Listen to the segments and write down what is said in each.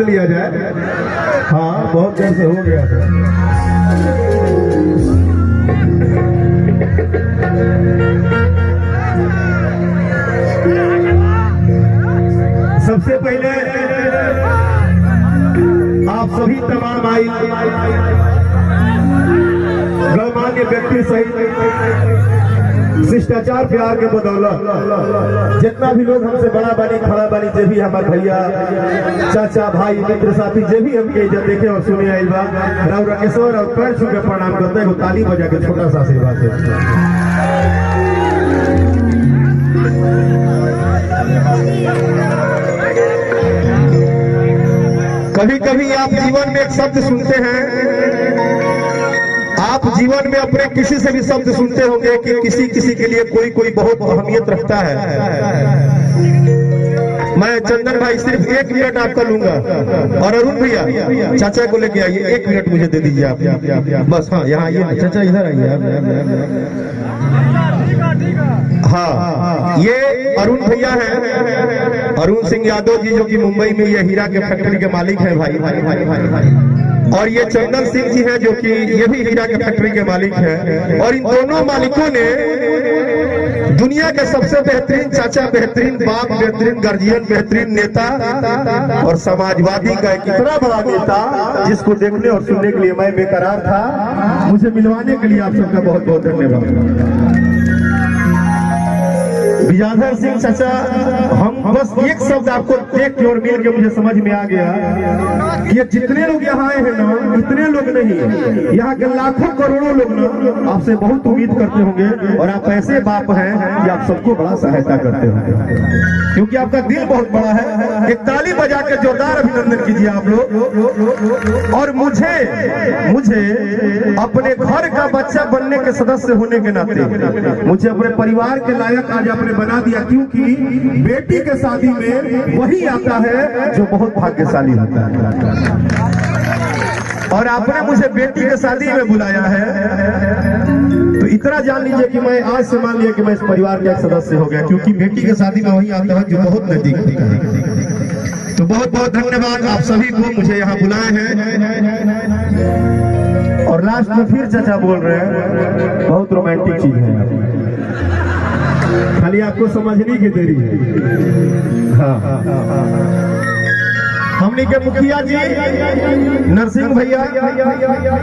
आनंद लिया जाए। हाँ, बहुत देर से हो गया था। सबसे पहले आप सभी तमाम आई गणमान्य व्यक्ति सहित शिष्टाचार प्यार के बदौलत जितना भी लोग हमसे बड़ा बानी खड़ा बानी, जे भी हमारे भैया चाचा भाई मित्र साथी जे भी हमके इज्जत देखे और सुने आई बा, राव राकेश्वर और पैर छू के प्रणाम करते हैं। ताली बजा के छोटा सा आशीर्वाद है। कभी कभी आप जीवन में एक शब्द सुनते हैं, आप जीवन में अपने किसी से भी शब्द सुनते होंगे कि किसी किसी के लिए कोई कोई बहुत अहमियत रखता है। मैं चंदन भाई सिर्फ 1 मिनट आपका लूंगा, और अरुण भैया चाचा को लेके आइए, 1 मिनट मुझे दे दीजिए आप बस। हाँ, यहाँ आइए चाचा, इधर आइए। हाँ, ये अरुण भैया हैं, अरुण सिंह यादव जी, जो कि मुंबई में ये हीरा के फैक्ट्री के मालिक हैं भाई। और ये चंदन सिंह जी हैं, जो कि ये भी हीरा के फैक्ट्री के मालिक हैं। और इन दोनों मालिकों ने दुनिया के सबसे बेहतरीन चाचा, बेहतरीन बाप, बेहतरीन गार्जियन, बेहतरीन नेता और समाजवादी का एक इतना बड़ा नेता, जिसको देखने और सुनने के लिए मैं बेकरार था, मुझे मिलवाने के लिए आप सबका बहुत बहुत धन्यवाद। विजाधर सिंह चाचा, हम बस एक शब्द आपको देख के और मिल के मुझे समझ में आ गया कि ये जितने लोग यहाँ आए हैं ना, इतने लोग नहीं, यहाँ के लाखों करोड़ों लोग ना आपसे बहुत उम्मीद करते होंगे। और आप ऐसे बाप हैं कि आप सबको बड़ा सहायता करते होंगे, क्योंकि आपका दिल बहुत बड़ा है। एक ताली बजा के जोरदार अभिनंदन कीजिए आप लोग। और मुझे अपने घर का बच्चा बनने के सदस्य होने के नाते मुझे अपने परिवार के लायक आज आपने बना दिया, क्योंकि बेटी के शादी में वही आता है जो बहुत भाग्यशाली होता है। और आपने मुझे बेटी के शादी में बुलाया है, तो इतना जान लीजिए कि मैं आज से मान लिया कि मैं इस परिवार का एक सदस्य हो गया, क्योंकि बेटी के शादी में वही आता है जो बहुत नजदीक होता है। तो बहुत बहुत धन्यवाद आप सभी को, मुझे यहाँ बुलाए हैं। और लास्ट में फिर चाचा बोल रहे हैं, बहुत रोमांटिक चीज है, खाली आपको समझने की देरी है। हाँ, हमने के मुखिया जी नरसिंह भैया,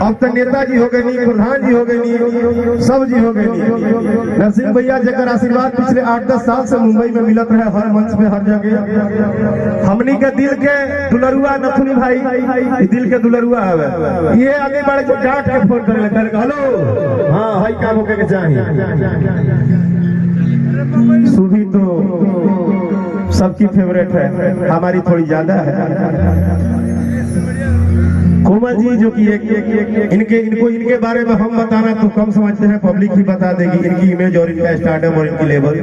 अब तो नेताजी हो गए, नहीं प्रधान जी हो गए, नहीं सब जी हो गए। नरसिंह भैया जगह आशीर्वाद पिछले 8-10 साल से मुंबई में मिलत रहे, हर मंच में हर जगह। हमने के दिल के दुलरुआ नथुनी भाई, दिल के दुलरुआ है, ये आगे बढ़े जो डांट के फोन करे लगे, हेलो हाँ भाई काम होके चाहिए। सुभी तो सबकी फेवरेट है, हमारी थोड़ी ज्यादा है। कोमल जी, जो कि इनके बारे में हम बताना तो कम समझते हैं, पब्लिक ही बता देगी इनकी इमेज और इनका स्टार्डम और इनकी लेवल।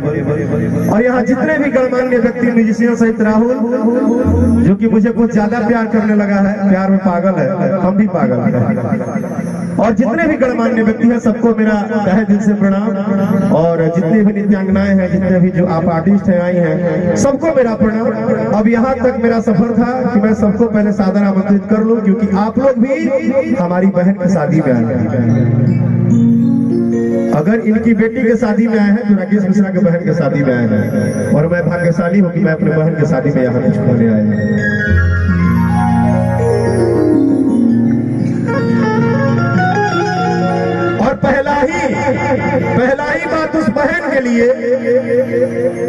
और यहाँ जितने भी गणमान्य व्यक्ति म्यूजिशियन सहित राहुल, जो कि मुझे कुछ ज्यादा प्यार करने लगा है, प्यार में पागल है, हम भी पागल हैं। और जितने भी गणमान्य व्यक्ति हैं, सबको मेरा तहे दिल से प्रणाम। और जितने भी नृत्यांगनाएं हैं, जितने भी जो आप आर्टिस्ट हैं आई हैं, सबको मेरा प्रणाम। अब यहाँ तक मेरा सफर था कि मैं सबको पहले सादर आमंत्रित कर लूं, क्योंकि आप लोग भी हमारी बहन की शादी में आए हैं। अगर इनकी बेटी के शादी में आए हैं तो राकेश मिश्रा के बहन के शादी में आए हैं, और मैं भाग्यशाली हूँ कि मैं अपने बहन के शादी में यहाँ कुछ होने आए हैं। पहला ही बात उस बहन के लिए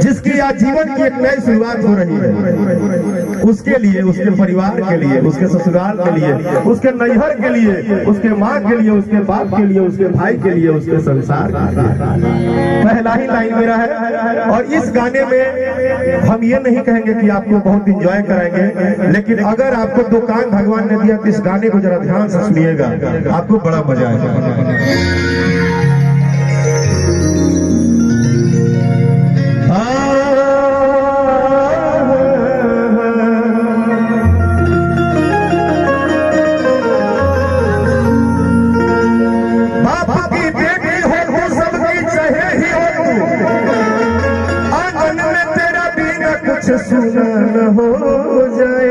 जिसकी आज जीवन की एक नई शुरुआत हो रही है, उसके लिए, उसके परिवार के लिए, उसके ससुराल के लिए, उसके नैहर के लिए, उसके माँ के लिए, उसके बाप के लिए, उसके भाई के लिए, उसके संसार के लिए। पहला ही लाइन मेरा है। और इस गाने में हम ये नहीं कहेंगे कि आपको बहुत इंजॉय कराएंगे, लेकिन अगर आपको 2 कान भगवान ने दिया तो इस गाने को जरा ध्यान से सुनिएगा, आपको बड़ा मजा आएगा। सुना न हो जाए,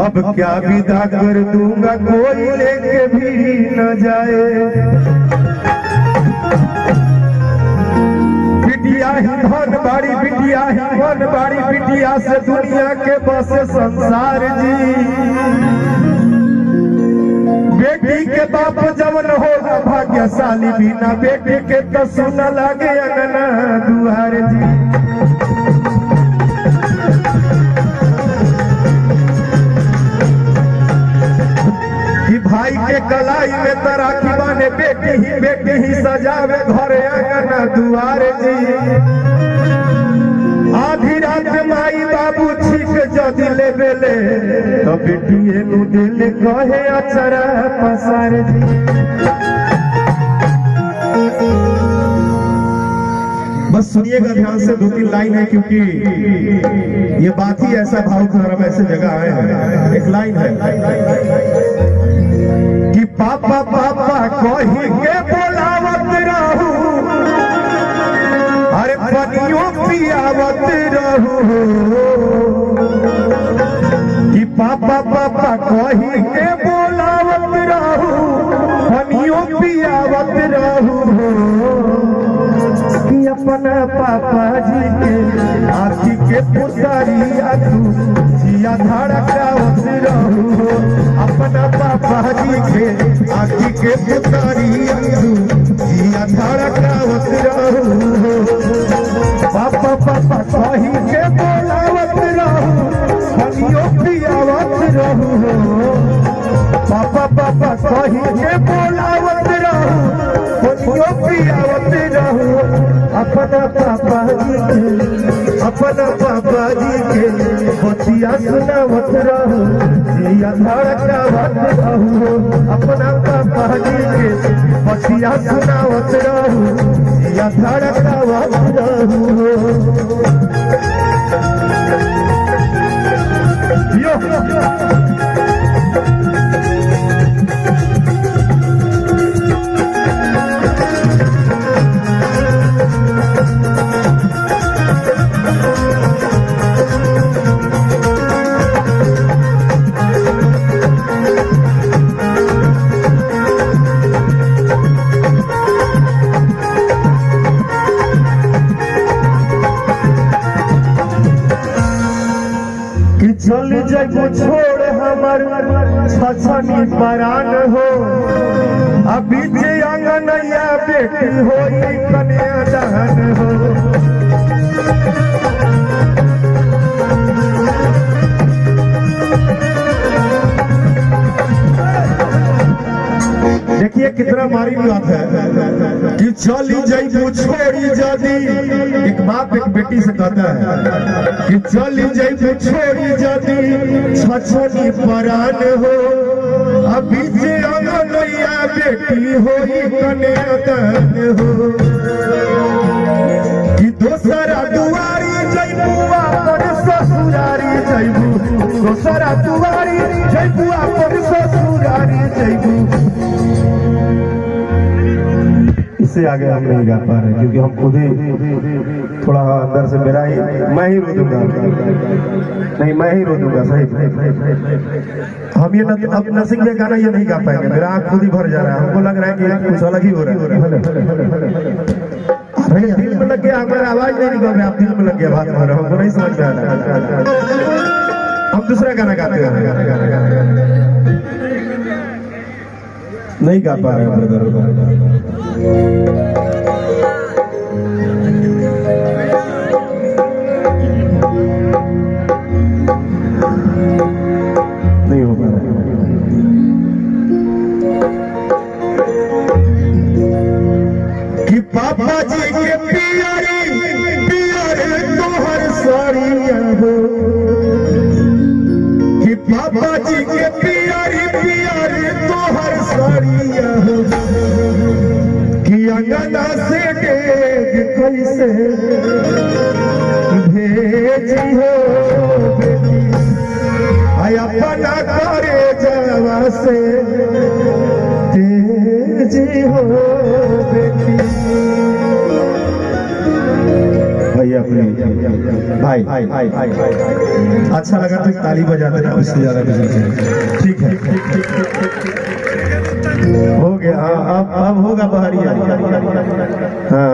अब क्या विदा कर दूंगा कोई लेके भी न जाए। बिटिया ही धन बाड़ी, बिटिया ही धन बाड़ी, बिटिया से दुनिया के बसे संसार जी। बेटी के बाप जवन होगा भाग्यशाली, बिना बेटी के तो सुन लगे अंगना दुआर जी। कि भाई के कलाई में तराकी बाने, बेटी ही सजावे घरे अंगना दुआर जी। आधी रात माई बाबू छीक जदि ले बेले, तो बेटिए नु दिल कहे अचरा पसार जी। बस सुनिएगा ध्यान से, 2-3 लाइन है, क्योंकि ये बात ही ऐसा भाव था, हम ऐसे जगह आए हैं। एक लाइन है कि पापा पापा कही के बोलावत रहू, अरे पनियों पियावत रहू। कि पापा पापा कही के बोलावत रहू, पनियों पियावत रहू। कि अपना पापा जी के आखी के पुतारी तू जिया धड़कावत रहू। अपना पापा जी के आखी के पुतारी तू जिया धड़कावत रहू। पापा पापा कही के बोलावत रहू, पनियों पियावत रहू। पापा पापा कही के बोलावत रहू, पनियों पियावत रहू। अपना पापा जी के, अपना पापा जी के बचिया सुनावत रहू, जिया धड़कावत रहू। अपना पापा जी के बचिया सुनावत रहू, जिया धड़कावत रहू। चल जगो छोड़ हमर छछनी परान हो। अभी जे अंगनैया बेटी हो कन्या दान हो। देखिए कितना मारी बात है कि चली जाइबू छोड़ी जदी, एक बाप एक बेटी से कहता है कि चली जाइबू छोड़ी जदी छछनी परान हो। अभी जे अंगनैया बेटी होई कन्या दान हो। कि दोसरा दुआरी जाइबू अपन ससुरारी जाइबू, दोसरा दुआरी जाइबू अपन ससुरारी जाइबू। इससे आगे हम नहीं गा पा रहे, क्योंकि हम खुद ही थोड़ा अंदर से मेरा ही, मैं ही रो दूंगा, नहीं मैं ही रो दूंगा। सही हम ये अब नरसिंह के गाना ये नहीं गा पाएंगे, मेरा आँख खुद ही भर जा रहा है। हमको लग रहा है कि कुछ अलग ही हो रहा है। दिल में लग गया, हमारा आवाज नहीं निकल रहा, आप दिल में लग गया बात हो रहा, हमको नहीं समझ में आ रहा। हम दूसरा गाना गाते हैं, नहीं गा पा रहे ब्रदर। नहीं हो पा रहा कि पापा जी के पियारी पियारे तोहर साड़ियां हो। कि पापा जी के पियारी पियारे तोहर साड़ियां हो। कि अंगना से डेग कैसे भेजी हो बेटी, अपना करे जवा से तेजी हो बेटी। भैया प्लीज भाई भाई अच्छा लगा तो ताली बजा देना, उससे ज्यादा ठीक है। हो गया, हाँ अब होगा बहरिया। हाँ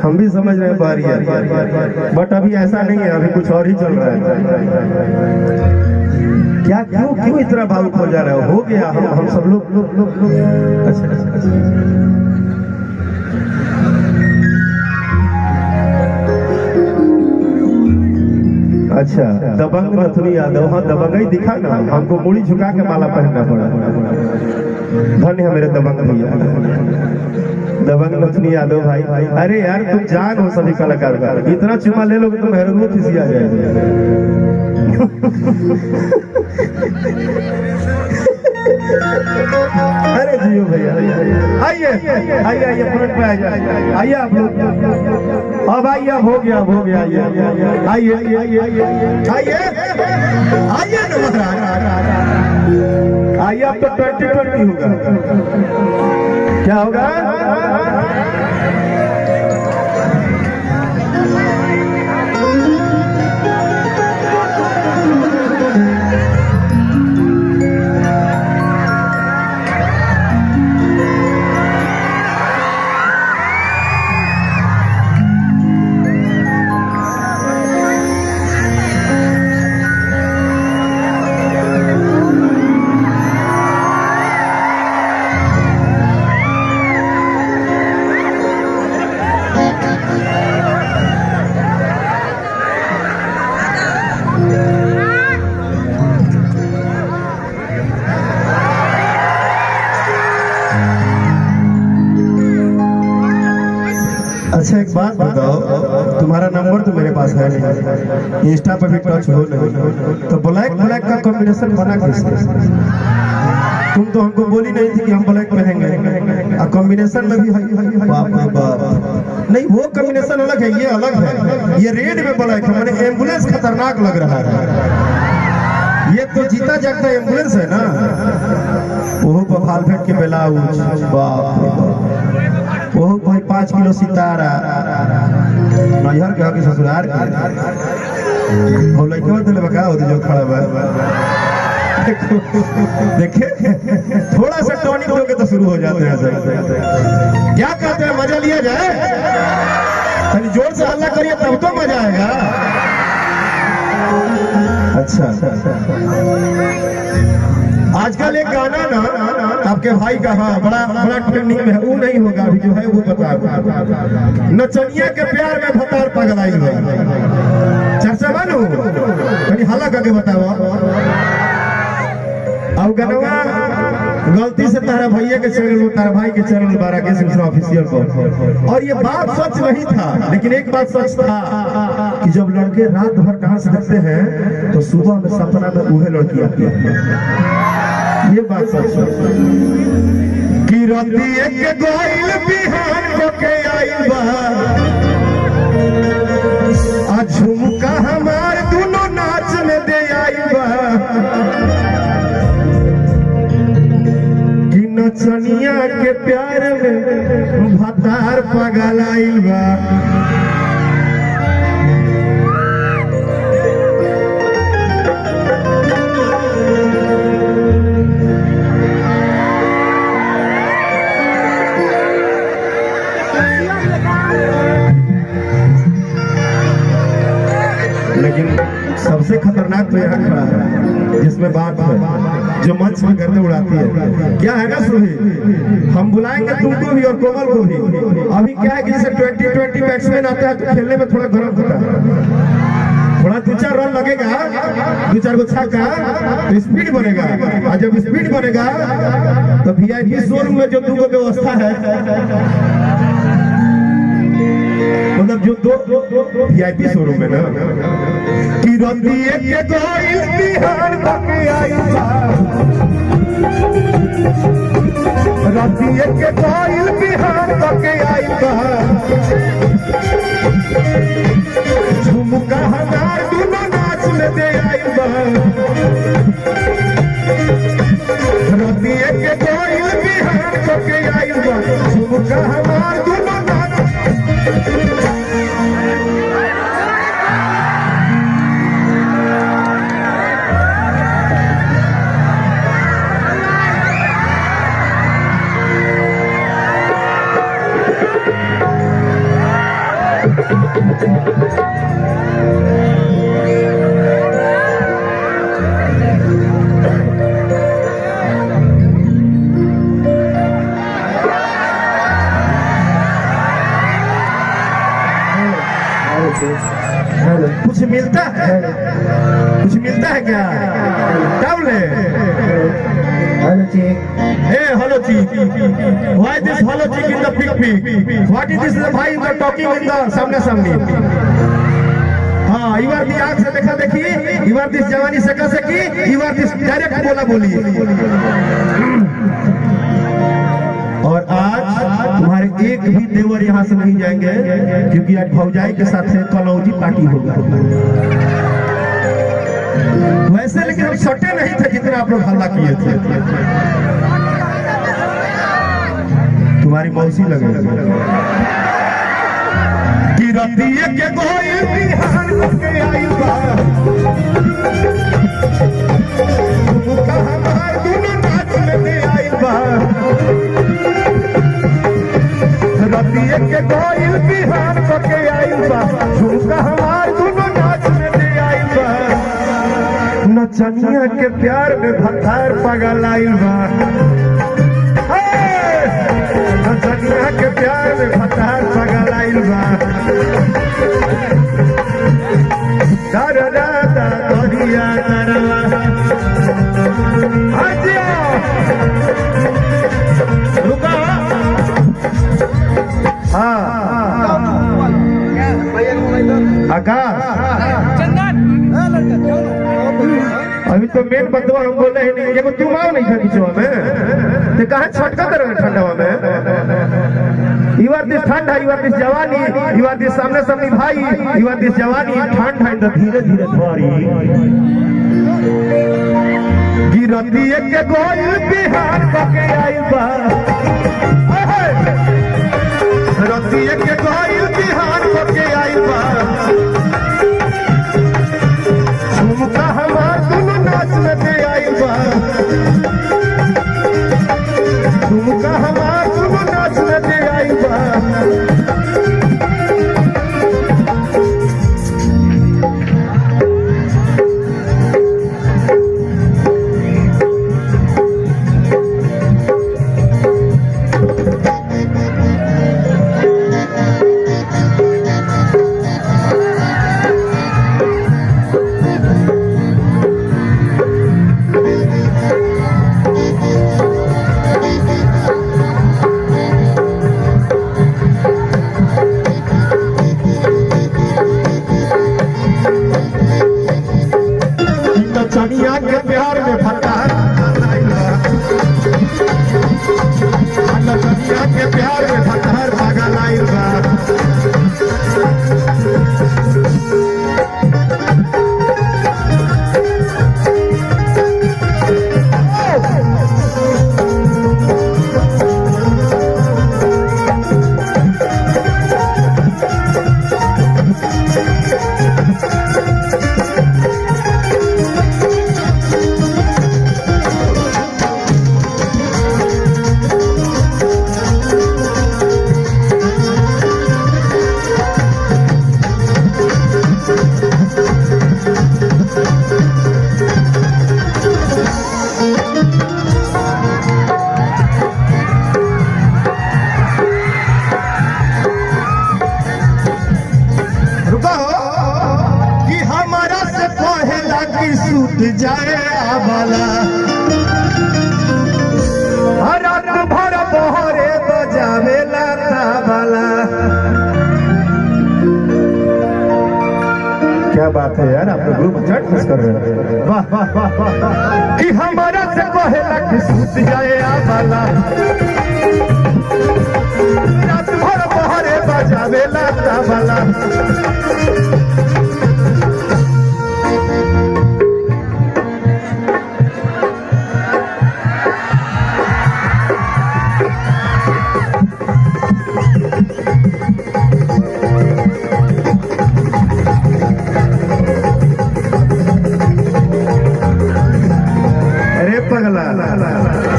हम भी समझ रहे हैं बहरिया, बट अभी ऐसा नहीं है, अभी कुछ और ही चल रहा है। क्या क्यों इतना भावुक हो जा रहे हो? हो गया, हम सब लोग अच्छा दबंग नथुनी यादव, हाँ दबंग ही दिखा ना, हमको मुड़ी झुका के माला पहनना पड़ा। धन्य है मेरे दबंग भैया, दबंग नथुनी यादव भाई। अरे यार तुम जान हो सभी कलाकार का, इतना चुमा ले लोगे तो मेहरून खिसिया जाएगा। अरे जियो भैया, आइए आइए आइए फ्रंट पे आ जाइए, आइए आप लोग। अब आइए, अब हो गया, अब हो गया। आइए आइए आइए आइए आइए ना महाराज, आइए। अब तो 2020 होगा, क्या होगा? अच्छा एक बात बताओ, तुम्हारा नंबर तो मेरे पास है नहीं, इंस्टा पे भी टच हो नहीं, तो ब्लैक ब्लैक का कॉम्बिनेशन बना कैसे? तुम तो हमको बोली नहीं थी कि हम ब्लैक पहनेंगे, और कॉम्बिनेशन में भी बाप रे बाप। नहीं वो कॉम्बिनेशन अलग है, ये अलग है, ये रेड में ब्लैक है, मैंने एम्बुलेंस खतरनाक लग रहा है। ये तो जीता जागता एम्बुलेंस है ना, वो फाल फेंक के ब्लाउज, बाप वो भाई 5 किलो सितारा, नैहर के हकी ससुरार के हो लड़के दिले बका हो जो खड़ा है। देखिए थोड़ा सा टॉनिक दोगे तो शुरू हो जाते हैं सर। क्या कहते हैं, मजा लिया जाए? तनी जोर से हल्ला करिए तब तो मजा आएगा। अच्छा आजकल एक गाना ना आपके भाई का, हाँ बड़ा ट्रेंडिंग में है, वो नहीं होगा अभी, जो है वो बता। नचनिया के प्यार में भतार पगलाई है, चर्चा बनू कहीं हल्ला करके बताओ। अब गनवा गलती से तारा भैया के चैनल, तारा भाई के चैनल 12 के सिलसिला ऑफिशियल पर, और ये बात सच नहीं था, लेकिन एक बात सच था कि जब लड़के रात भर डांस करते हैं तो सुबह में सपना में वह लड़की आती है। ये बात सच है कि रतिया के गोइल बिहान को के आइल बा, आ झुमका हमार दोनों नाच में दे आइल बा, कि नचनिया के प्यार में भतार पगल आइल बा। लेकिन सबसे खतरनाक तो यहाँ खड़ा है जिसमें बात है, जो मंच में गर्दन उड़ाती है। क्या है ना सुही, हम बुलाएंगे तुमको भी और कोमल को भी। अभी क्या है कि जैसे 2020 बैट्समैन आता है तो खेलने में थोड़ा गर्म होता है, थोड़ा 2-4 रन लगेगा, 2-4 को छक्का तो स्पीड बनेगा, और जब स्पीड बनेगा तो VIP शोरूम में जो 2 व्यवस्था है, मतलब जो 2 VIP शोरूम है ना, कि रतिया के गोइल बिहान तक आई बा, रतिया के गोइल बिहान तक आई बा, झुमका हमार दोनों नाच में दे आई बा, रतिया के गोइल बिहान तक आई बा, झुमका हमार दोनों नाच। कुछ मिलता है क्या? तब ले हेलो चिक, hey hello chick, why this hello chick in the pig? What is this भाई in the talking in the सामने सामने? हाँ, इवार दी आँख से देखा देखी, इवार दिस जवानी सका सकी, इवार दिस डायरेक्ट बोला बोली। और आज तुम्हारे एक भी देवर यहाँ से नहीं जाएंगे, क्योंकि आज भौजाई के साथ कलौजी पार्टी होगा। वैसे लेकिन हम सटे नहीं थे जितना आप लोग हल्ला किए थे। तुम्हारी मौसी लगे कि रतिये के कोई बिहान के आई बा, मुका हमार दोनों नाच में दे आई बा। रतिये के कोई बिहान के आई बा, मुका हमार दोनों नाच में दे आई बा। नचनिया के प्यार में भतार पागल आइल बा, नचनिया के प्यार में भतार पागल आइल बा। दरदा दरिया दरवा हाजिया रुका। हाँ आकाश, अभी तो मेन बदवा हम बोल रहे नहीं, एगो तुम आओ नहीं था बीचवा में, ते कहाँ छटका कर रहे ठंडवा में? यू आर दिस ठंडा, यू आर दिस जवानी, यू आर दिस सामने सामने भाई, यू आर दिस जवानी ठंड है धीरे धीरे थोड़ी। गिरती के गोल बिहार पके आई बा, रती के गोल बिहार पके आई बा। झुमका हमार दोनों नाच में दे आई बा, झुमका हमार दोनों नाच में दे आई बा। जाए आबाला रात भर बहरे बजावेला ताबाला। क्या बात है यार, आप लोग ग्रुप चट मिस कर रहे हैं। वाह वाह वाह वाह, कि हमारा से कहेला कि सूत जाए आबाला, रात भर बहरे बजावेला ताबाला।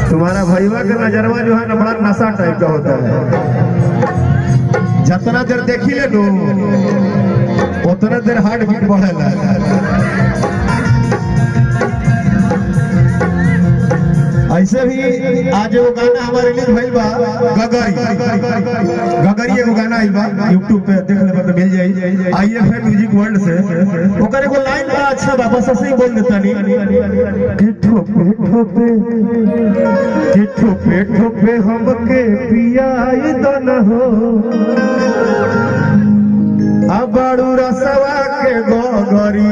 तुम्हारा भैया का नजरवा जो है ना बड़ा नशा टाइप का होता है, जितना देर देखी ले लो उतना देर हार्ट बीट बढ़ेला। वैसे भी आज वो गाना हमारे रिलीज भइल बा गगरी एगो गाना आइल बा YouTube पे देख लेबा तो मिल जाई IFM म्यूजिक वर्ल्ड से। ओकर एगो लाइन बड़ा अच्छा बा, बस ऐसे ही बोल देतानी कि ठोपे ठोपे हमके पियाई दन हो अब बड़ू रसवा के गगरी।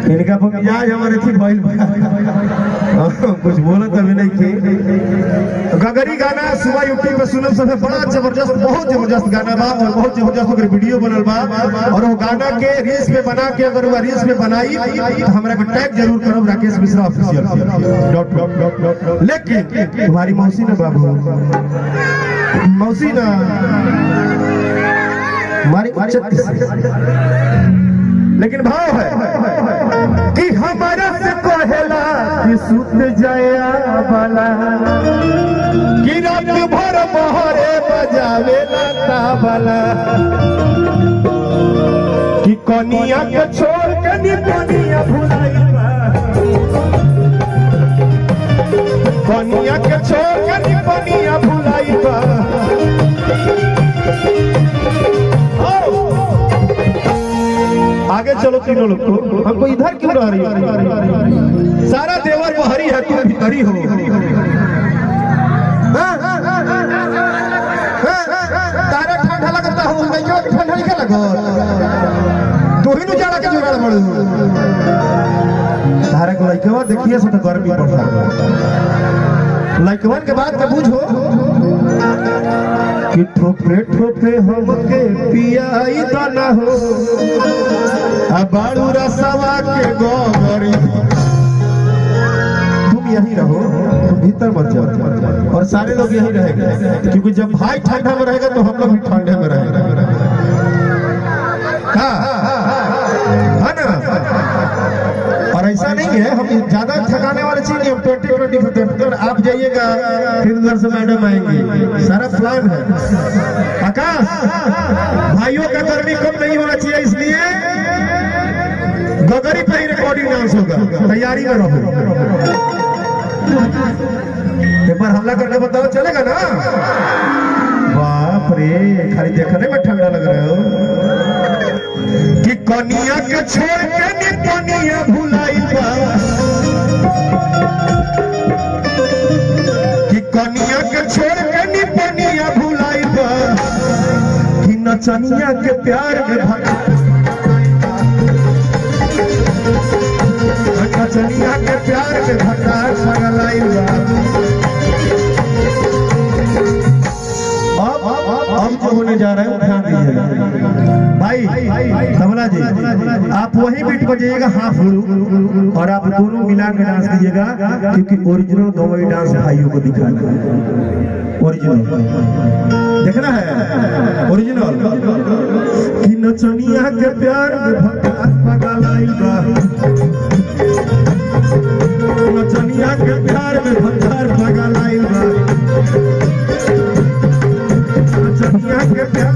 इनका मिजाज हमारे थी भइल कुछ बोलत अभी नहीं थी। गगरी गाना सुबह यूट्यूब पे सुनब सबसे बड़ा जबरदस्त, बहुत जबरदस्त गाना बा और बहुत जबरदस्त ओकर वीडियो बनल बा और वो गाना के रील्स पे बना के अगर वो रील्स पे बनाई तो हमरा के टैग जरूर करब राकेश मिश्रा ऑफिशियल। लेकिन तुम्हारी मौसी ना बाबू, मौसी ना हमारी इज्जत, लेकिन भाव है कि हमारा से कहेला कि सुत जाया वाला कि रात भर मोहरे बजावेला ताबला कि कनिया के छोड़ के निपनिया भुलाई बा, कनिया के छोड़ के निपनिया भुलाई बा। आगे चलो तीनों लोग को, हमको इधर क्यों रह रही है? सारा देवर बाहरी है, तुम भीतरी हो। तारा ठंडा लगता हो, ठंडा नहीं लगो तू ही नु जाड़ा के जुगाड़ पड़ू। तारा को लइकवा देखिए से तो गर्मी पड़ता है, लइकवन के बाद के बुझो कि ठोपे ठोपे हमके पियाई दाना हो अब बाड़ू रसवा के गगरी। तुम यही रहो, तुम भीतर मत जाओ और सारे लोग यही रहेंगे, क्योंकि जब भाई ठंडा में रहेगा तो हम लोग भी ठंडे में रहेंगे। है ना? और ऐसा नहीं है, हम ज्यादा थकाने वाली चीज नहीं, हम 20-20 होते हैं। आप जाइएगा फिर उधर से मैडम आएंगी, सारा प्लान है। आकाश भाइयों का गर्मी कम नहीं होना चाहिए, इसलिए गगरी पर ही रिकॉर्डिंग डांस होगा, तैयारी में रहो। एक बार हमला करके बताओ, चलेगा ना? बाप रे, खाली देखने में ठंडा लग रहा हो कि कनिया के छोड़ के निपनिया भुलाई बा, कि कनिया के छोड़ के निपनिया भुलाई बा, कि नचनिया के प्यार में भगा, नचनिया के प्यार में भकार पगलाई बा। अब जो होने जा रहा है ध्यान दीजिएगा भाई कमला जी, आप वही बीट बजाइएगा हाफ हुड़ू, और आप दोनों मिला के डांस कीजिएगा, क्योंकि ओरिजिनल गवई डांस भाइयों को दिखाना है। ओरिजिनल देखना है, ओरिजिनल कि नचनिया के प्यार में भकार पगलाई बा, नचनिया के प्यार में भकार पगलाई बा, नचनिया के प्यार।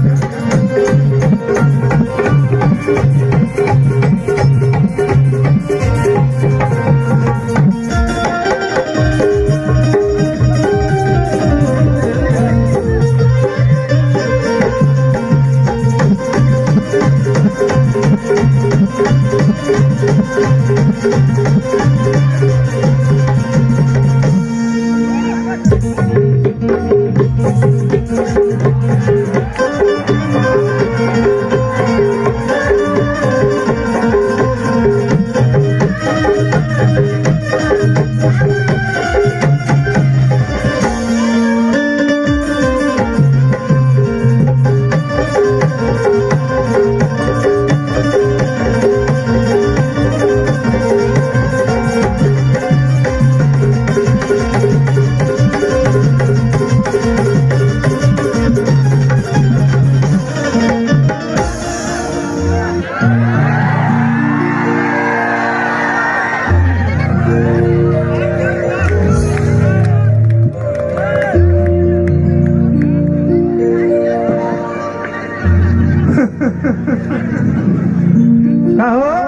हो